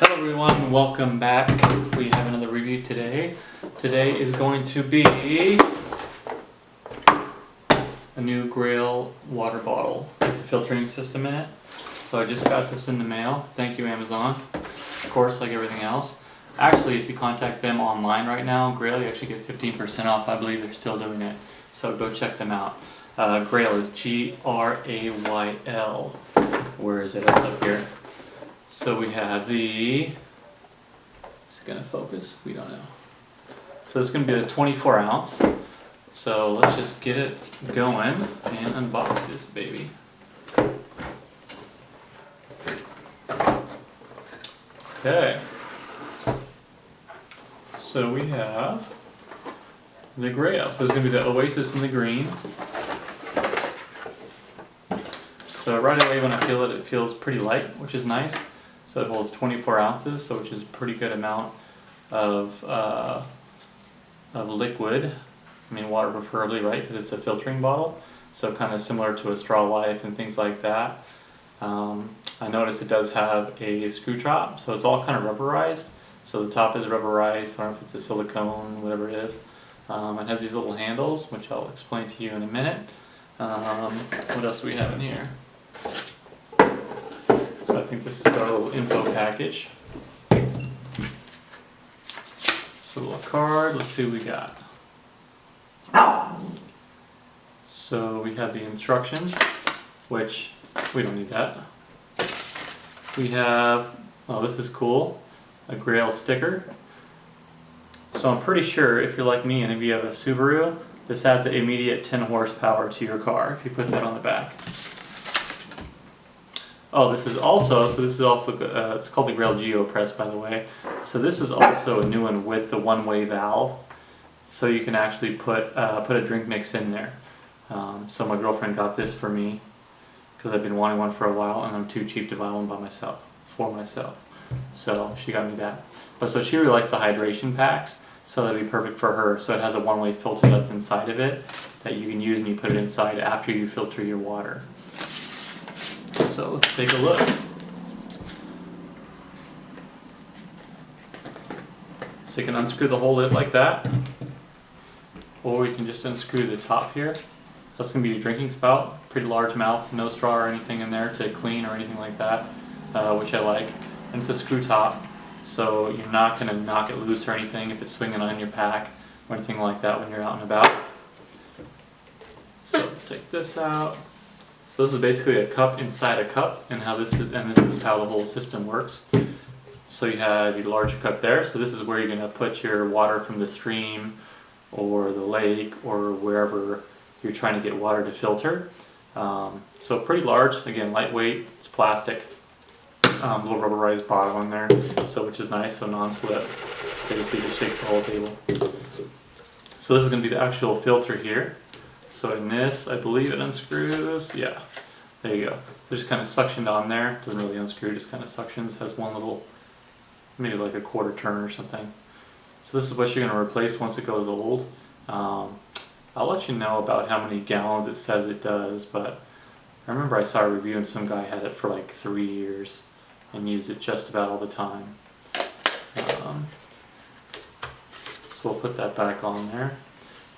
Hello everyone, welcome back. We have another review today. Today is going to be a new Grayl water bottle with the filtering system in it. So I just got this in the mail. Thank you, Amazon. Of course, like everything else. Actually, if you contact them online right now, Grayl, you actually get 15% off. I believe they're still doing it. So go check them out. Grayl is Grayl. Where is it? It's up here. So we have the, is it going to focus? We don't know. So it's going to be a 24 ounce. So let's just get it going and unbox this baby. Okay. So we have the Grayl. So it's going to be the Oasis in the green. So right away when I feel it, it feels pretty light, which is nice. So it holds 24 ounces, so which is a pretty good amount of liquid. I mean water preferably, right? Because it's a filtering bottle. So kind of similar to a Straw Life and things like that. I noticed it does have a screw top, so it's all kind of rubberized. So the top is rubberized. I don't know if it's a silicone, whatever it is. It has these little handles, which I'll explain to you in a minute. What else do we have in here? So I think this is our little info package. So a little card, let's see what we got. So we have the instructions, which we don't need that. We have, oh this is cool, a Grayl sticker. So I'm pretty sure if you're like me and if you have a Subaru, this adds an immediate 10 horsepower to your car if you put that on the back. Oh, this is also, it's called the Grayl Geopress, by the way. So this is also a new one with the one-way valve. So you can actually put a drink mix in there. So my girlfriend got this for me because I've been wanting one for a while and I'm too cheap to buy one for myself. So she got me that. But so she really likes the hydration packs, so that'd be perfect for her. So it has a one-way filter that's inside of it that you can use and you put it inside after you filter your water. So let's take a look. So you can unscrew the whole lid like that, or you can just unscrew the top here. So that's going to be your drinking spout, pretty large mouth, no straw or anything in there to clean or anything like that, which I like. And it's a screw top, so you're not going to knock it loose or anything if it's swinging on your pack or anything like that when you're out and about. So let's take this out. So this is basically a cup inside a cup, and this is how the whole system works. So you have your larger cup there. So this is where you're going to put your water from the stream or the lake or wherever you're trying to get water to filter. So pretty large, again lightweight. It's plastic, little rubberized bottom on there, so which is nice, so non-slip. So you see it just shakes the whole table. So this is going to be the actual filter here. So in this, I believe it unscrews. Yeah, there you go. So just kind of suctioned on there. Doesn't really unscrew, just kind of suctions. Has one little, maybe like a quarter turn or something. So this is what you're going to replace once it goes old. I'll let you know about how many gallons it says it does, but I remember I saw a review and some guy had it for like 3 years and used it just about all the time. So we'll put that back on there.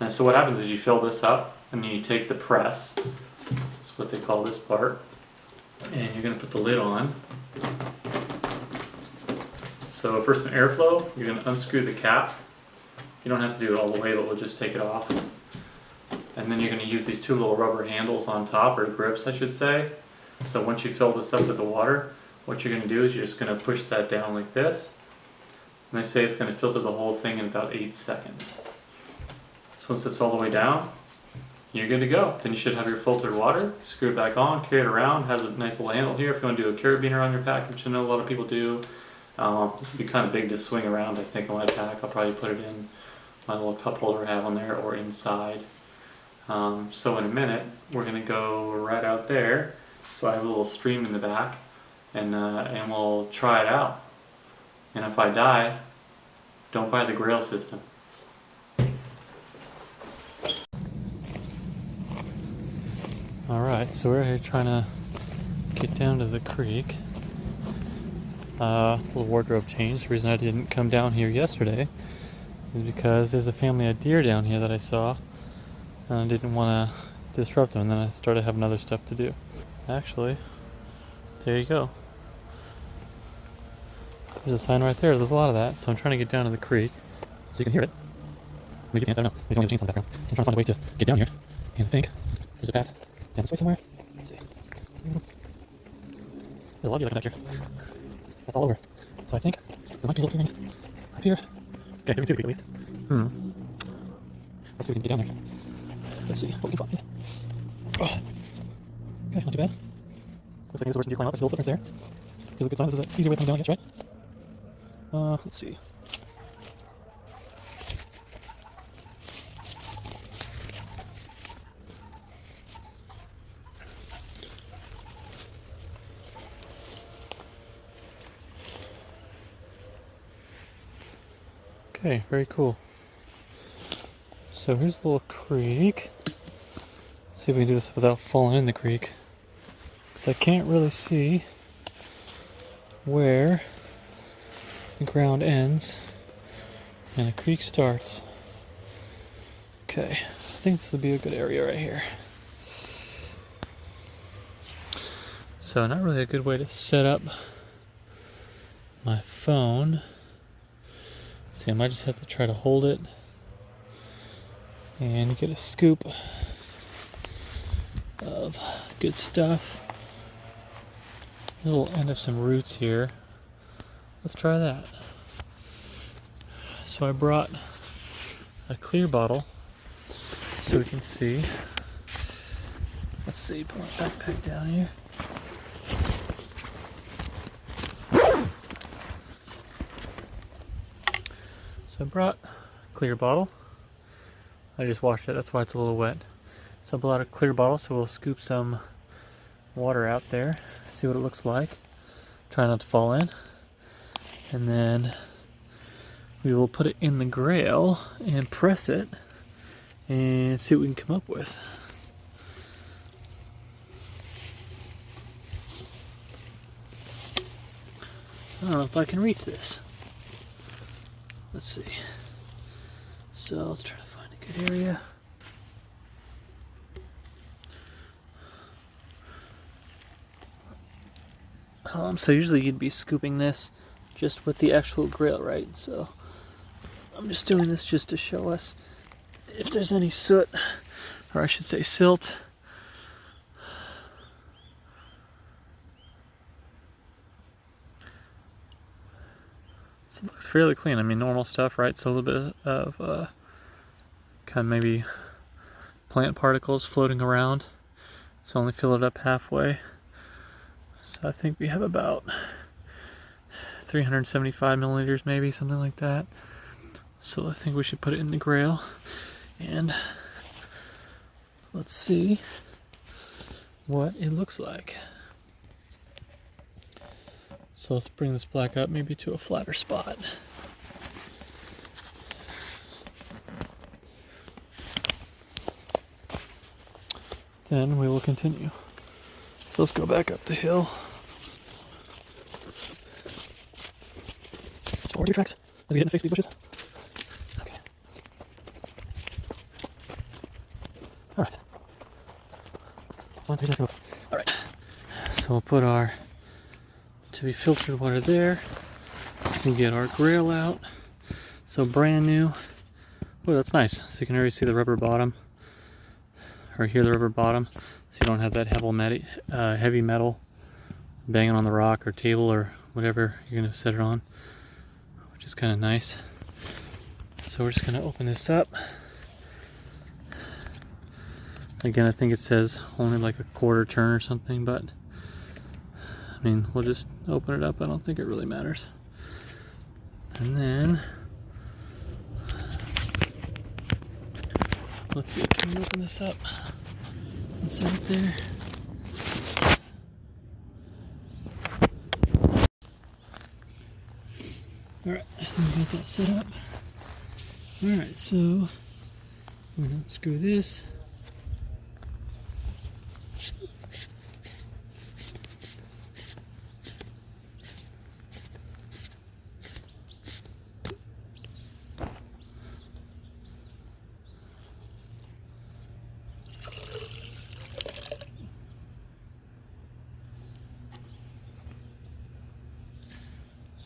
And so what happens is you fill this up and then you take the press, that's what they call this part, and you're going to put the lid on. So for some airflow, you're going to unscrew the cap. You don't have to do it all the way, but we'll just take it off. And then you're going to use these two little rubber handles on top, or grips I should say. So once you fill this up with the water, what you're going to do is you're just going to push that down like this. And they say it's going to filter the whole thing in about 8 seconds. So once it's all the way down, you're good to go. Then you should have your filtered water. Screw it back on, carry it around. Has a nice little handle here if you want to do a carabiner on your pack, which I know a lot of people do. This would be kind of big to swing around, I think, on my pack. I'll probably put it in my little cup holder I have on there or inside. So in a minute, we're going to go right out there. So I have a little stream in the back, and we'll try it out. And if I die, don't buy the Grayl system. Alright, so we're here trying to get down to the creek. little wardrobe change. The reason I didn't come down here yesterday is because there's a family of deer down here that I saw, and I didn't want to disrupt them, and then I started having other stuff to do. Actually, there you go. There's a sign right there. There's a lot of that, so I'm trying to get down to the creek so you can hear it. Maybe you can't, I don't know. Maybe only the chainsaw in the background. So I'm trying to find a way to get down here, and I think there's a path down this way somewhere. Let's see. There's a lot of deer back here. That's all over. So I think there might be a little clearing up here. Okay, give me 2 feet at least. Let's see if we can get down there. Let's see what we can find. Oh. Okay, not too bad. Looks like there's a worse than deer climb up. There's a little footprints there. There's a good sign. This is an easier way to come down, I guess, right? Let's see. Okay, very cool. So here's the little creek. Let's see if we can do this without falling in the creek. Because I can't really see where the ground ends and the creek starts. Okay, I think this would be a good area right here. So not really a good way to set up my phone. See, I might just have to try to hold it and get a scoop of good stuff. There's a little end of some roots here. Let's try that. So I brought a clear bottle so we can see. Let's see, put my backpack down here. So I brought a clear bottle. I just washed it, that's why it's a little wet. So I brought a clear bottle, so we'll scoop some water out there, see what it looks like. Try not to fall in. And then we will put it in the Grayl and press it and see what we can come up with. I don't know if I can reach this. Let's see. So let's try to find a good area. So usually you'd be scooping this just with the actual Grayl, right? So I'm just doing this just to show us if there's any soot, or I should say silt. So it looks fairly clean. I mean, normal stuff, right? So a little bit of kind of maybe plant particles floating around. So only fill it up halfway. So I think we have about 375 milliliters, maybe something like that. So I think we should put it in the Grayl, and let's see what it looks like. So let's bring this black up maybe to a flatter spot. Then we will continue. So let's go back up the hill. Some more deer tracks as we get in the face of these bushes. Okay. Alright. Alright. So we'll put our to be filtered water there. We'll get our Grayl out. So brand new. Oh, that's nice. So you can already see the rubber bottom, or hear the rubber bottom, so you don't have that heavy metal banging on the rock or table or whatever you're going to set it on, which is kind of nice. So we're just going to open this up. Again, I think it says only like a quarter turn or something, but I mean, we'll just open it up. I don't think it really matters. And then let's see, can we open this up and set it there? Alright, I think we got that set up. Alright, so I'm going to unscrew this.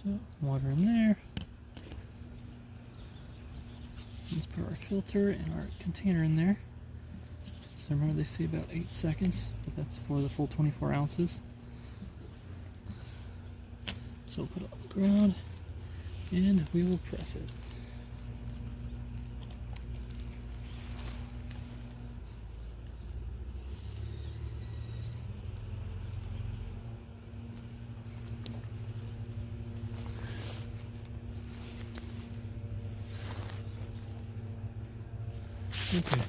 So water in there. Let's put our filter and our container in there. So remember they say about 8 seconds, but that's for the full 24 ounces. So we'll put it on the ground and we will press it. Okay.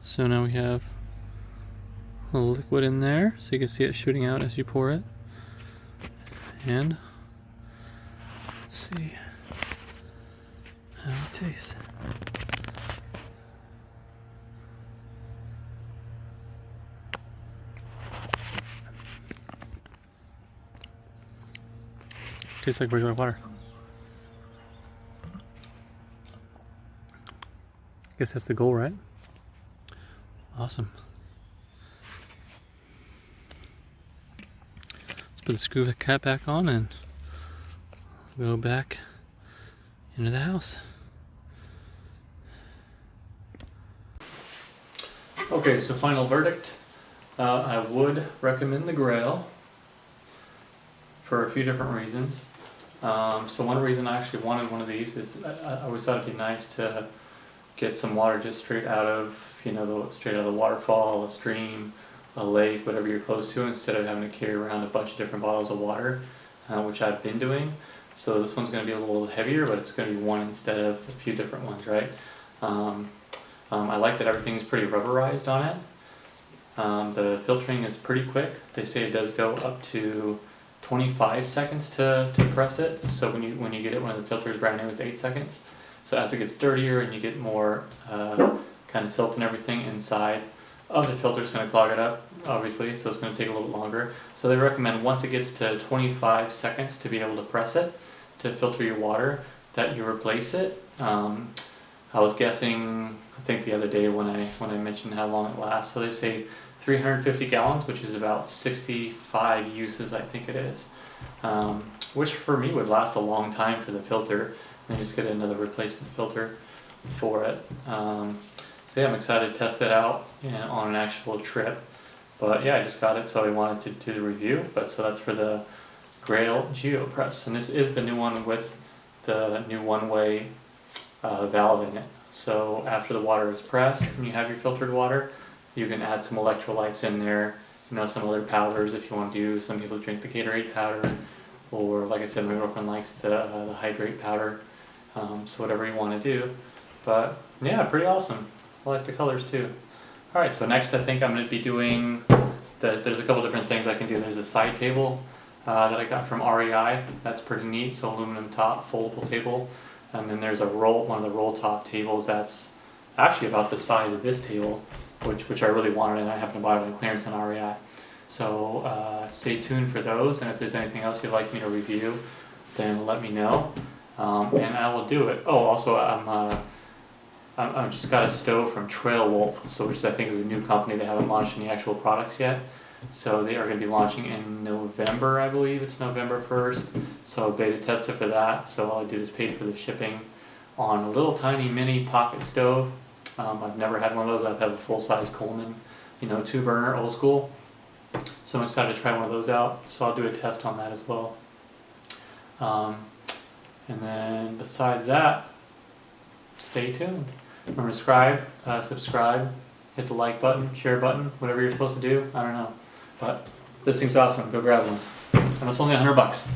So now we have a little liquid in there, so you can see it shooting out as you pour it. And let's see how it tastes. Tastes like regular water. I guess that's the goal, right? Awesome. Let's put the screw cap back on and go back into the house. Okay, so final verdict. I would recommend the Grayl for a few different reasons. So one reason I actually wanted one of these is I always thought it'd be nice to get some water just straight out of, straight out of the waterfall, a stream, a lake, whatever you're close to, instead of having to carry around a bunch of different bottles of water, which I've been doing. So this one's going to be a little heavier, but it's going to be one instead of a few different ones, right? I like that everything's pretty rubberized on it. The filtering is pretty quick. They say it does go up to 25 seconds to press it. So when you get it when the filter is brand new, it's 8 seconds. So as it gets dirtier and you get more kind of silt and everything inside of the filter, it's going to clog it up, obviously, so it's going to take a little longer. So they recommend once it gets to 25 seconds to be able to press it, to filter your water, that you replace it. I was guessing, I think the other day when I mentioned how long it lasts, so they say 350 gallons, which is about 65 uses, I think it is, which for me would last a long time for the filter. And just get another replacement filter for it. So yeah, I'm excited to test it out on an actual trip. But yeah, I just got it, so I wanted to do the review. But so that's for the Grayl Geopress, and this is the new one with the new one-way valve in it. So after the water is pressed and you have your filtered water, you can add some electrolytes in there, some other powders if you want to do. Some people drink the Gatorade powder, or like I said, my girlfriend likes the hydrate powder. So whatever you want to do. But yeah, pretty awesome. I like the colors too. Alright, so next I think I'm going to be doing, there's a couple different things I can do. There's a side table that I got from REI. That's pretty neat. So aluminum top, foldable table. And then there's one of the roll top tables that's actually about the size of this table, which I really wanted, and I happened to buy it on clearance on REI. So stay tuned for those, and if there's anything else you'd like me to review, then let me know. And I will do it. Oh, also I'm just got a stove from Trail Wolf, which I think is a new company. They haven't launched any actual products yet. So they are going to be launching in November, I believe. It's November 1st. So beta test it for that. So all I did is pay for the shipping on a little tiny mini pocket stove. I've never had one of those. I've had a full-size Coleman, 2-burner, old school. So I'm excited to try one of those out. So I'll do a test on that as well. And then besides that, stay tuned. Remember to subscribe, hit the like button, share button, whatever you're supposed to do. I don't know. But this thing's awesome. Go grab one. And it's only $100.